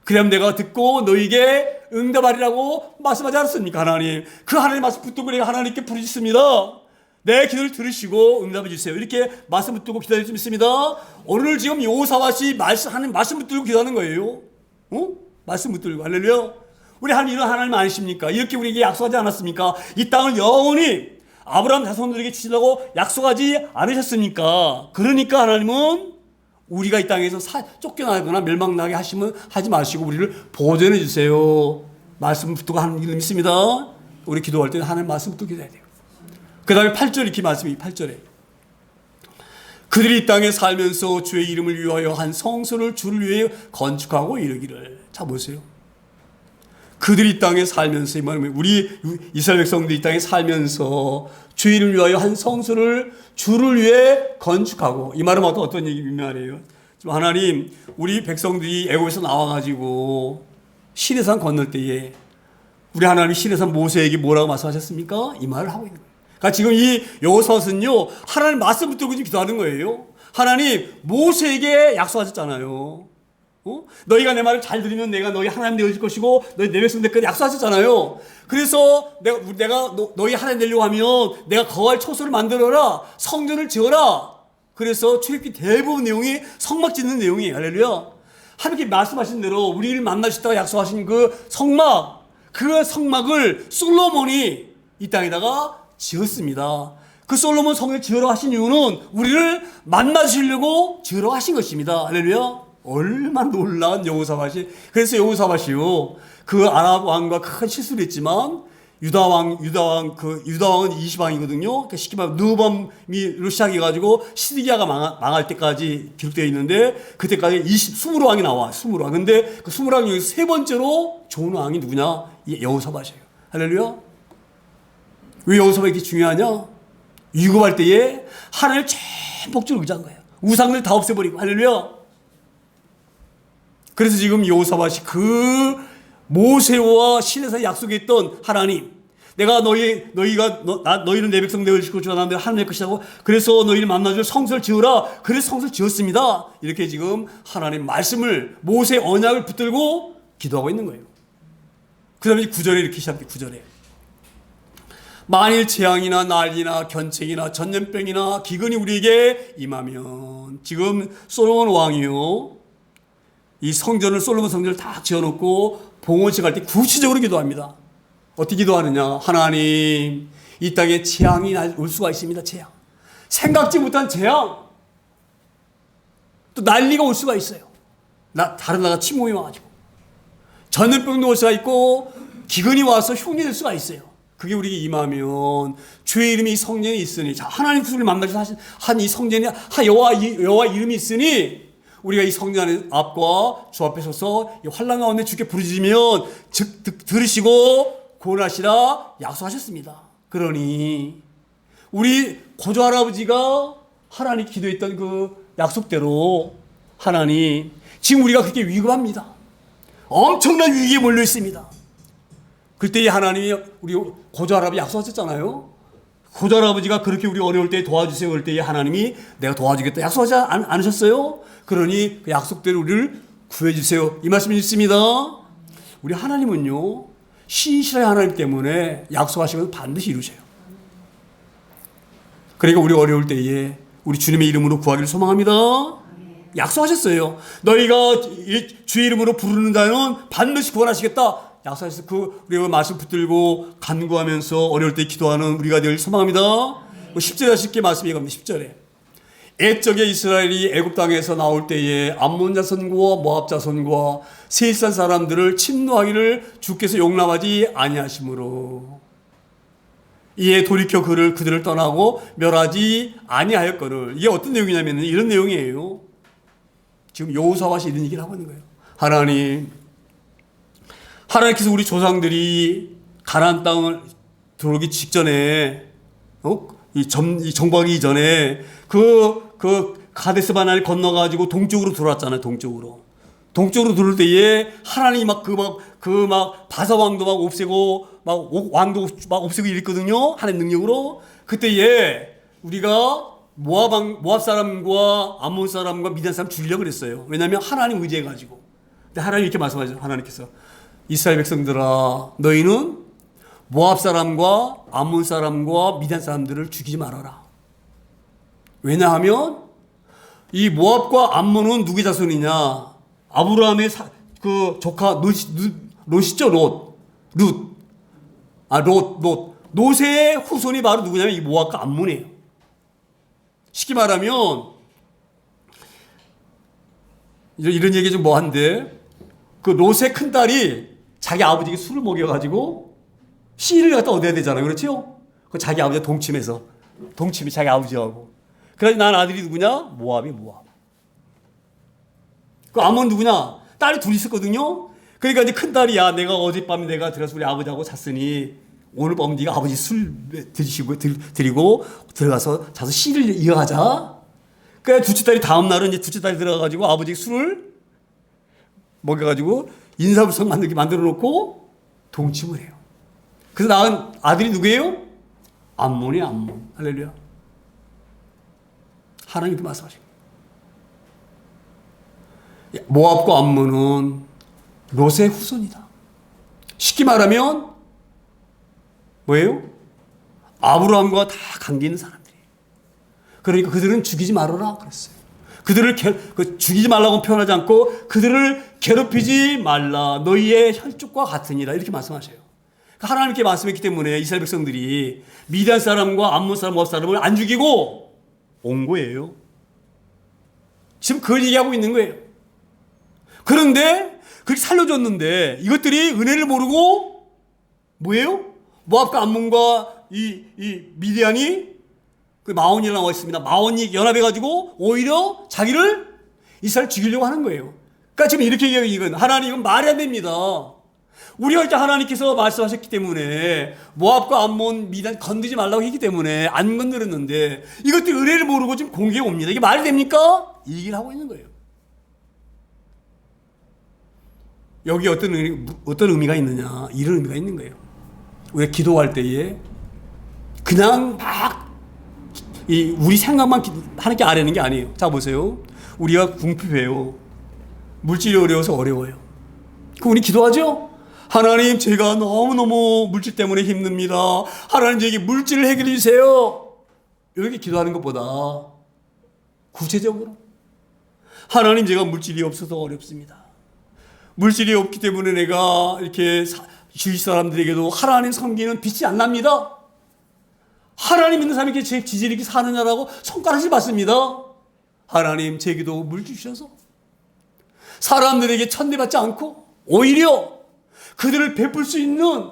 그럼 내가 듣고 너희에게 응답하리라고 말씀하지 않았습니까? 하나님. 그 하나님 말씀 붙들고 내가 하나님께 부르짖습니다. 내 기도를 들으시고 응답해 주세요. 이렇게 말씀 붙들고 기도할 수 있습니다. 오늘 지금 여호사밧이 하나님 말씀 붙들고 기도하는 거예요. 말씀 붙들고. 할렐루야. 우리 하나님 이런 하나님 아니십니까? 이렇게 우리에게 약속하지 않았습니까? 이 땅을 영원히 아브라함 자손들에게 주시려고 약속하지 않으셨습니까? 그러니까 하나님은 우리가 이 땅에서 쫓겨나거나 멸망나게 하지 마시고 우리를 보존해 주세요. 말씀 붙들고 하는 일 믿습니다. 우리 기도할 때는 하나님 말씀 붙들고 기도해야 돼요. 그 다음에 8절 이렇게 말씀이 8절에 그들이 이 땅에 살면서 주의 이름을 위하여 한 성소를 주를 위해 건축하고 이르기를. 자 보세요. 그들이 이 땅에 살면서 이 말은 우리 이스라엘 백성들이 이 땅에 살면서 주의 이름을 위하여 한 성소를 주를 위해 건축하고. 이 말은 어떤 얘기 말이에요? 지금 하나님 우리 백성들이 애굽에서 나와가지고 시내산 건널 때에 우리 하나님이 시내산 모세에게 뭐라고 말씀하셨습니까? 이 말을 하고 있는 거예요. 그러니까 지금 이 여호사밧은요 하나님 말씀 붙들고 지금 기도하는 거예요. 하나님 모세에게 약속하셨잖아요. 너희가 내 말을 잘 들으면 내가 너희 하나님 되어줄 것이고 너희 내 백성 될 거다 약속하셨잖아요. 그래서 내가 너희 하나님 되려고 하면 내가 거할 처소를 만들어라. 성전을 지어라. 그래서 출애굽기 대부분 내용이 성막 짓는 내용이에요. 할렐루야. 하나님께 말씀하신 대로 우리를 만나주셨다고 약속하신 그 성막을 솔로몬이 이 땅에다가 지었습니다. 그 솔로몬 성을 지으러 하신 이유는 우리를 만나주시려고 지으러 하신 것입니다. 할렐루야. 얼마나 놀라운 여호사밧이. 그래서 여호사밧이요 그 아랍 왕과 큰 실수를 했지만 유다왕은 20왕이거든요. 그러니까 쉽게 말하면 느밤으로 시작해가지고 시드기야가 망할 때까지 기록되어 있는데 그때까지 20왕이 나와. 20왕. 근데 그 20왕 중에서 세 번째로 좋은 왕이 누구냐? 여호사밧이에요. 할렐루야. 왜 여호사밧이 이렇게 중요하냐? 위급할 때에 하나님을 전폭적으로 의지한 거예요. 우상을 다 없애버리고. 할렐루야. 그래서 지금 여호사밧이 그 모세와 신에서 약속했던 하나님, 내가 너희는 내 백성 되어줄 것이고 나는 하나님 될 것이라고. 그래서 너희를 만나줄 성소를 지으라. 그래서 성소를 지었습니다. 이렇게 지금 하나님 말씀을 모세의 언약을 붙들고 기도하고 있는 거예요. 그 다음에 9절에 이렇게 시작해요. 9절에 만일 재앙이나 난리나 견책이나 전염병이나 기근이 우리에게 임하면. 지금 솔로몬 왕이요 이 솔로몬 성전을 다 지어놓고 봉헌식 할 때 구체적으로 기도합니다. 어떻게 기도하느냐? 하나님, 이 땅에 재앙이 올 수가 있습니다. 재앙. 생각지 못한 재앙. 또 난리가 올 수가 있어요. 다른 나라 침공이 와가지고. 전염병도 올 수가 있고 기근이 와서 흉이 될 수가 있어요. 그게 우리에게 임하면 주의 이름이 이 성전에 있으니, 자, 하나님 구주를 만나셔서 한 이 성전에 여호와 이름이 있으니 우리가 이 성전 앞과 주 앞에 서서 이 환난 가운데 주께 부르짖으면 들으시고 구원하시라 약속하셨습니다. 그러니 우리 고조 할아버지가 하나님 기도했던 그 약속대로 하나님 지금 우리가 그렇게 위급합니다. 엄청난 위기에 몰려 있습니다. 그때 하나님이 우리 고조 할아버지 약속하셨잖아요. 고조 할아버지가 그렇게 우리 어려울 때 도와주세요 그럴 때 하나님이 내가 도와주겠다 약속하지 않으셨어요? 그러니 그 약속대로 우리를 구해주세요. 이 말씀이 있습니다. 우리 하나님은요, 신실한 하나님 때문에 약속하시면 반드시 이루셔요. 그러니까 우리 어려울 때에 우리 주님의 이름으로 구하기를 소망합니다. 약속하셨어요. 너희가 주의 이름으로 부르는 자는 반드시 구원하시겠다. 약속하셔서 우리가 말씀 붙들고 간구하면서 어려울 때 기도하는 우리가 되길 소망합니다. 10절에 쉽게 말씀이 갑니다. 10절에 옛적에 이스라엘이 애굽 땅에서 나올 때에 암몬 자손과 모압 자손과 세일산 사람들을 침노하기를 주께서 용납하지 아니하심으로 이에 돌이켜 그들을 떠나고 멸하지 아니하였거늘. 이게 어떤 내용이냐면 이런 내용이에요. 지금 여호사밧이 이런 얘기를 하고 있는 거예요. 하나님께서 우리 조상들이 가나안 땅을 들어오기 직전에 이 정복하기 이전에 그 가데스 바네를 건너가지고 동쪽으로 들어왔잖아요. 동쪽으로 들어올 때에 하나님이 막 바사 왕도 막 없애고 막 왕도 막 없애고 이랬거든요. 하나님 능력으로. 그때에 우리가 모압 사람과 암몬 사람과 미디안 사람 죽이려고 그랬어요. 왜냐하면 하나님 의지해가지고. 근데 하나님 이렇게 말씀하죠. 하나님께서 이스라엘 백성들아, 너희는 모압 사람과 암몬 사람과 미디안 사람들을 죽이지 말아라. 왜냐하면 이 모압과 암몬은 누구의 자손이냐? 아브라함의 그 조카 롯이죠. 롯의 후손이 바로 누구냐면 이 모압과 암몬이에요. 쉽게 말하면 이런 얘기 좀 뭐한데 그 롯의 큰 딸이 자기 아버지에게 술을 먹여가지고 씨를 갖다 얻어야 되잖아요. 그렇죠? 그 자기 아버지가 동침이 자기 아버지하고. 그래서 난 아들이 누구냐? 모압이 모압. 그 암몬 누구냐? 딸이 둘이 있었거든요. 그러니까 이제 큰 딸이 야 내가 어젯밤에 내가 들어서 우리 아버지하고 잤으니 오늘 밤 네가 아버지 술 드리고 들어가서 자서 씨를 이어가자. 그러니까 둘째 딸이 다음 날은 이제 둘째 딸이 들어가가지고 아버지 술을 먹여가지고 인사불성 만들어 놓고 동침을 해요. 그래서 낳은 아들이 누구예요? 암몬이에요. 암몬. 할렐루야. 하나님께 말씀하시고 모압과 암몬은 롯의 후손이다. 쉽게 말하면 뭐예요? 아브라함과 다 관계 있는 사람들이에요. 그러니까 그들은 죽이지 말아라 그랬어요. 그들을 죽이지 말라고 표현하지 않고 그들을 괴롭히지 말라. 너희의 혈족과 같으니라. 이렇게 말씀하셔요. 하나님께 말씀했기 때문에 이스라엘 백성들이 미디안 사람과 암몬 사람, 모압 사람을 안 죽이고 온 거예요. 지금 그걸 얘기하고 있는 거예요. 그런데 그렇게 살려줬는데 이것들이 은혜를 모르고 뭐예요? 모압과 암몬과 이 미디안이 그 마온이라고 나와 있습니다. 마온이 연합해가지고 오히려 자기를 이스라엘 죽이려고 하는 거예요. 그러니까 지금 이렇게 얘기해요. 이건 하나님은 말이 안 됩니다. 우리가 일단 하나님께서 말씀하셨기 때문에 모압과 암몬, 미디안 건드지 말라고 했기 때문에 안 건드렸는데 이것들이 은혜를 모르고 지금 공격이 옵니다. 이게 말이 됩니까? 이 얘기를 하고 있는 거예요. 여기 어떤 의미가 있느냐? 이런 의미가 있는 거예요. 우리가 기도할 때에 그냥 막 우리 생각만 하나님께 아뢰는 게 아니에요. 자 보세요. 우리가 궁핍해요. 물질이 어려워서 어려워요. 그럼 우리 기도하죠? 하나님 제가 너무너무 물질 때문에 힘듭니다. 하나님 저에게 물질을 해결해 주세요. 이렇게 기도하는 것보다 구체적으로 하나님 제가 물질이 없어서 어렵습니다. 물질이 없기 때문에 내가 이렇게 주위 사람들에게도 하나님 섬기는 빛이 안 납니다. 하나님 있는 사람에게 제 지질이 이렇게 사느냐라고 손가락질 받습니다. 하나님 제게도 물 주셔서 사람들에게 천대받지 않고 오히려 그들을 베풀 수 있는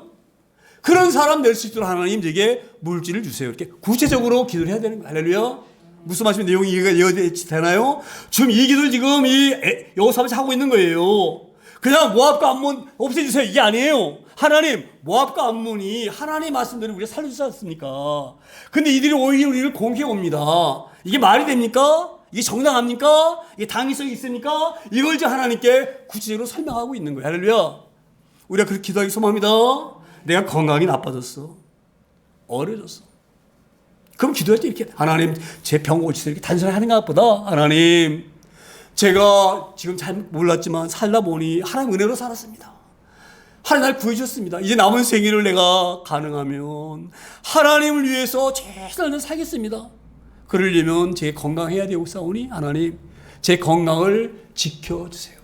그런 사람 될 수 있도록 하나님 제게 물질을 주세요. 이렇게 구체적으로 기도를 해야 되는 거예요. 할렐루야. 무슨 말씀 내용이 이해되나요? 지금 이 기도를 지금 여호사밧이 하고 있는 거예요. 그냥 모압과 암몬 없애주세요. 이게 아니에요. 하나님, 모압과 암몬이 하나님 말씀대로 우리가 살려주지 않습니까? 근데 이들이 오히려 우리를 공격해 옵니다. 이게 말이 됩니까? 이게 정당합니까? 이게 당위성이 있습니까? 이걸 이제 하나님께 구체적으로 설명하고 있는 거예요. 할렐루야. 우리가 그렇게 기도하기 소망합니다. 내가 건강이 나빠졌어. 어려졌어. 그럼 기도할 때 이렇게 하나님 제 병 고치세요. 이렇게 단순히 하는 것보다 하나님 제가 지금 잘 몰랐지만 살다 보니 하나님 은혜로 살았습니다. 하나님 날 구해주셨습니다. 이제 남은 생일을 내가 가능하면 하나님을 위해서 최선을 살겠습니다. 그러려면 제 건강해야 되고 싸우니 하나님 제 건강을 지켜주세요.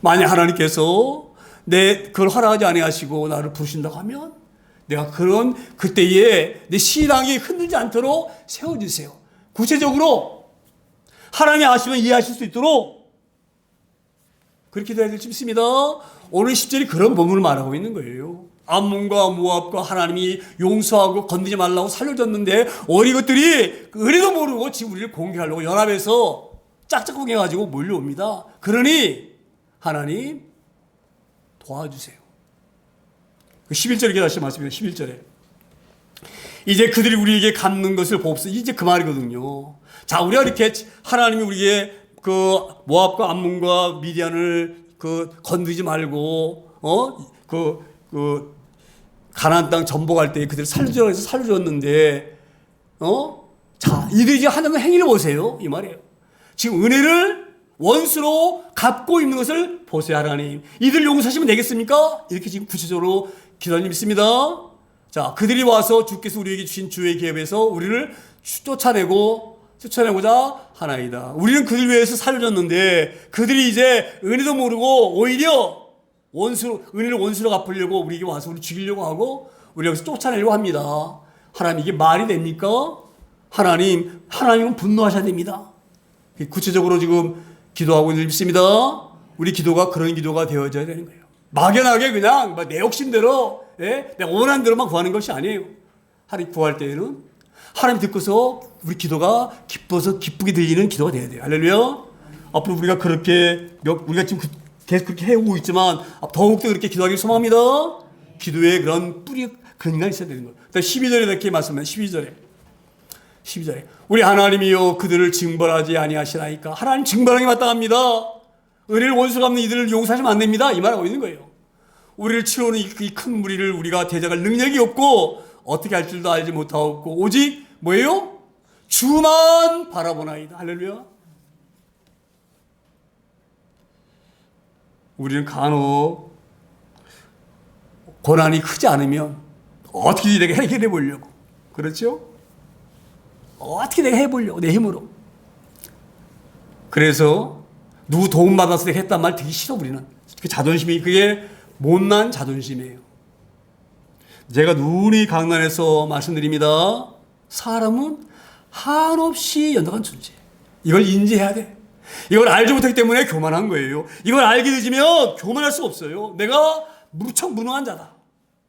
만약 하나님께서 그걸 허락하지 아니하시고 나를 부르신다고 하면 내가 그때에 내 신앙이 흔들지 않도록 세워주세요. 구체적으로 하나님이 아시면 이해하실 수 있도록 그렇게 돼야 될지 믿습니다. 오늘 10절이 그런 본문을 말하고 있는 거예요. 암몬과 모압과 하나님이 용서하고 건드리지 말라고 살려줬는데 어린 것들이 은혜도 모르고 지금 우리를 공격하려고 연합해서 짝짝꿍 해가지고 몰려옵니다. 그러니 하나님 도와주세요. 11절에 다시 말씀입니다. 11절에 이제 그들이 우리에게 갚는 것을 봅시다. 이제 그 말이거든요. 자, 우리가 이렇게 하나님이 우리에게 그 모압과 암몬과 미디안을 건드리지 말고 가나안 땅 전복할 때 그들을 살려주라고 해서 살려줬는데 자, 이들이 이제 하는 행위를 보세요. 이 말이에요. 지금 은혜를 원수로 갚고 있는 것을 보세요. 하나님 이들 용서하시면 되겠습니까? 이렇게 지금 구체적으로 기도하는 믿습니다. 자, 그들이 와서 주께서 우리에게 주신 주의 기업에서 우리를 쫓아내고자 하나이다. 우리는 그들 위해서 살려줬는데 그들이 이제 은혜도 모르고 오히려 은혜를 원수로 갚으려고 우리에게 와서 우리 죽이려고 하고 우리 여기서 쫓아내려고 합니다. 하나님 이게 말이 됩니까? 하나님은 분노하셔야 됩니다. 구체적으로 지금 기도하고 있는 믿습니다. 우리 기도가 그런 기도가 되어져야 되는 거예요. 막연하게 그냥 내 욕심대로 내가 원하는 대로만 구하는 것이 아니에요. 하나님 구할 때에는 하나님 듣고서 우리 기도가 기쁘게 들리는 기도가 돼야 돼요. 할렐루야. 앞으로 우리가 우리가 지금 계속 그렇게 해오고 있지만 더욱더 그렇게 기도하기를 소망합니다. 기도에 그런 그런 인간이 있어야 되는 거예요. 12절에 이렇게 말씀합니다. 12절에 우리 하나님이여 그들을 징벌하지 아니하시나이까. 하나님 징벌하기 마땅합니다. 은혜를 원수 갚는 이들을 용서하시면 안 됩니다. 이 말하고 있는 거예요. 우리를 치러오는 이 큰 무리를 우리가 대적할 능력이 없고 어떻게 할 줄도 알지 못하고 오직 뭐예요? 주만 바라보나이다. 할렐루야. 우리는 간혹 고난이 크지 않으면 어떻게 내가 해결해 보려고 그렇죠? 어떻게 내가 해보려고 내 힘으로. 그래서 누구 도움받아서 내가 했단 말 되게 싫어. 우리는 그 자존심이 그게 못난 자존심이에요. 제가 누누이 강단에서 말씀드립니다. 사람은 한없이 연약한 존재. 이걸 인지해야 돼. 이걸 알지 못하기 때문에 교만한 거예요. 이걸 알게 되지면 교만할 수 없어요. 내가 무척 무능한 자다.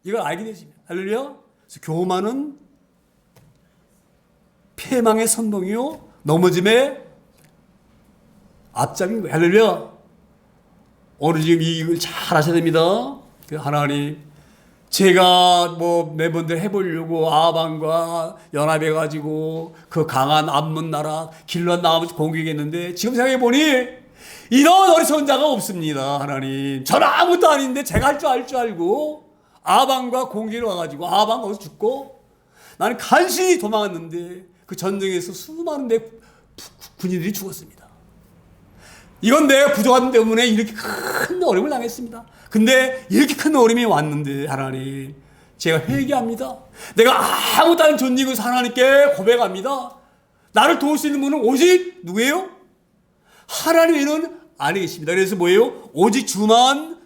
이걸 알게 되지면. 할렐루야. 그래서 교만은 패망의 선봉이요 넘어짐의 앞잡인 거예요. 할렐루야. 오늘 지금 이걸 잘 하셔야 됩니다. 하나님 제가 매번들 해보려고 아방과 연합해가지고 그 강한 암몬 나라 길러 나무 공격했는데 지금 생각해보니 이런 어리석은 자가 없습니다. 하나님 저는 아무것도 아닌데 제가 할 줄 알고 아방과 공격을 와가지고 아방 거기서 죽고 나는 간신히 도망갔는데 그 전쟁에서 수많은 군인들이 죽었습니다. 이건 내가 부족함 때문에 이렇게 큰 어려움을 당했습니다. 근데 이렇게 큰 어려움이 왔는데 하나님 제가 회개합니다. 내가 아무것도 아닌 존재이고 하나님께 고백합니다. 나를 도울 수 있는 분은 오직 누구예요? 하나님 외에는 안 계십니다. 그래서 뭐예요? 오직 주만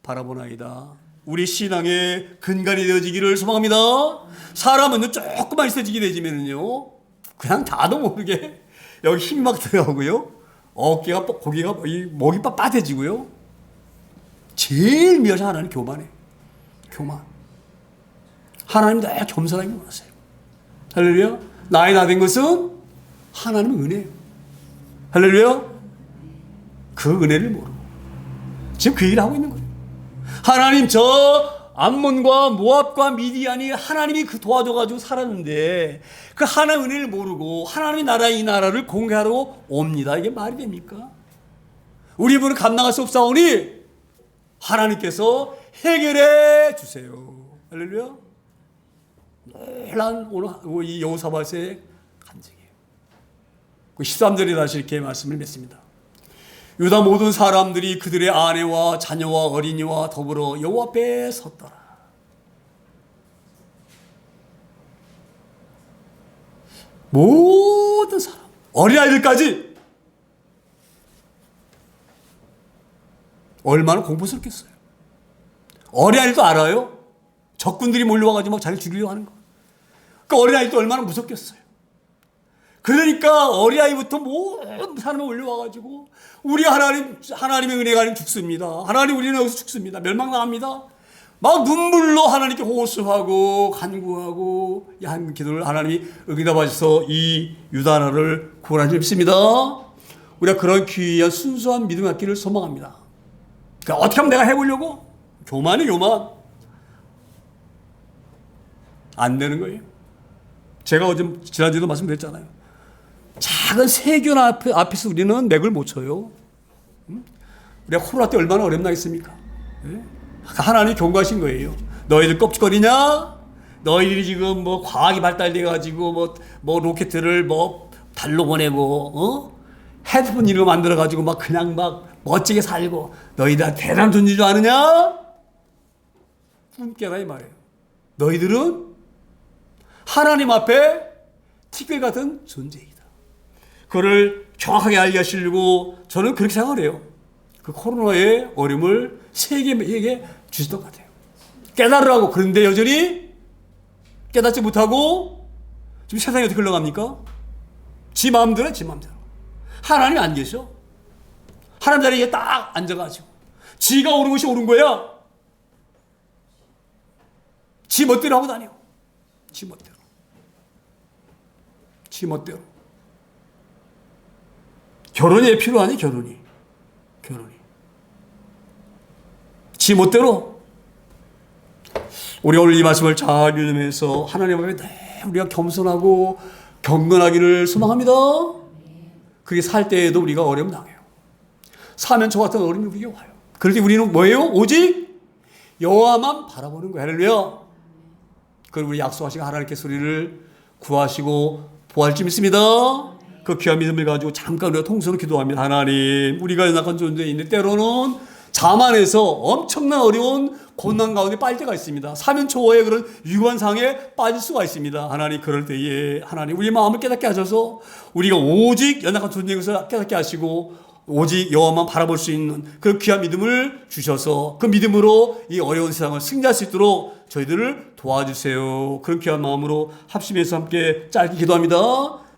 바라보나이다. 우리 신앙의 근간이 되어지기를 소망합니다. 사람은 조금만 있어지게 되지면요 그냥 다도 모르게 여기 힘이 막 들어가고요 어깨가 고개가 목이 빳빳해지고요 제일 미워서 하나님 교만해. 교만. 하나님 다 겸손하게 원하세요. 할렐루야. 나이 나 된 것은 하나님의 은혜예요. 할렐루야. 그 은혜를 모르고 지금 그 얘기를 하고 있는 거예요. 하나님 저 암몬과 모압과 미디안이 하나님이 그 도와줘가지고 살았는데 그 하나님의 은혜를 모르고 하나님의 나라 이 나라를 공개하러 옵니다. 이게 말이 됩니까? 우리 분은 감당할 수 없사오니 하나님께서 해결해 주세요. 할렐루야. 난 오늘 이 여호사밧의 간증이에요. 13절에 다시 이렇게 말씀을 맺습니다. 유다 모든 사람들이 그들의 아내와 자녀와 어린이와 더불어 여호와 앞에 섰더라. 모든 사람, 어린아이들까지 얼마나 공포스럽겠어요. 어린아이들도 알아요. 적군들이 몰려와가지고 막 자기를 죽이려고 하는 거. 그 어린아이도 얼마나 무섭겠어요. 그러니까 어린아이부터 모든 사람이 올려와가지고 우리 하나님의 은혜가 아니면 죽습니다. 하나님 우리는 여기서 죽습니다. 멸망당합니다. 막 눈물로 하나님께 호소하고 간구하고 한 기도를 하나님이 응답 하셔서 이 유다 나라를 구원하신 줄 믿습니다. 우리가 그런 귀한 순수한 믿음 갖기를 소망합니다. 그러니까 어떻게 하면 내가 해보려고? 교만이 교만. 안 되는 거예요. 제가 어제 지난주에도 말씀드렸잖아요. 작은 세균 앞에서 우리는 맥을 못 쳐요. 우리가 코로나 때 얼마나 어렵나겠습니까? 하나님이 경고하신 거예요. 너희들 껍질거리냐? 너희들이 지금 뭐 과학이 발달돼가지고 뭐 로켓을 뭐 달로 보내고 헤드폰 이런 거 만들어가지고 막 그냥 막 멋지게 살고 너희들 대단한 존재인 줄 아느냐? 꿈깨라 이 말이에요. 너희들은 하나님 앞에 티끌 같은 존재이다. 그걸 정확하게 알게 하시려고 저는 그렇게 생각을 해요. 그 코로나의 어려움을 세계에게 주실 것 같아요. 깨달으라고. 그런데 여전히 깨닫지 못하고 지금 세상이 어떻게 흘러갑니까? 지 마음대로 지 마음대로. 하나님이 안 계셔. 하나님 자리에 딱 앉아가지고 지가 옳은 것이 옳은 거야. 지 멋대로 하고 다녀. 지 멋대로. 지 멋대로. 결혼이 필요하니 결혼이. 지 멋대로. 우리 오늘 이 말씀을 잘 읽으면서 하나님 앞에 우리가 겸손하고 경건하기를 소망합니다. 그게 살 때에도 우리가 어려움 당해요. 사면초 같은 어려움이 우리에게 와요. 그럴 때 우리는 뭐예요? 오직 여호와만 바라보는 거예요. 할렐루야. 그걸 우리 약속하시고 하나님께서 우리를 구하시고 보호할 줄 믿습니다. 그 귀한 믿음을 가지고 잠깐 우리가 통성으로 기도합니다. 하나님, 우리가 연약한 존재인데 때로는 자만해서 엄청난 어려운 고난 가운데 빠질 때가 있습니다. 사면초의 그런 유관상에 빠질 수가 있습니다. 하나님, 그럴 때에 하나님 우리 마음을 깨닫게 하셔서 우리가 오직 연약한 존재인 것을 깨닫게 하시고 오직 여호와만 바라볼 수 있는 그 귀한 믿음을 주셔서 그 믿음으로 이 어려운 세상을 승리할 수 있도록 저희들을 도와주세요. 그런 귀한 마음으로 합심해서 함께 짧게 기도합니다.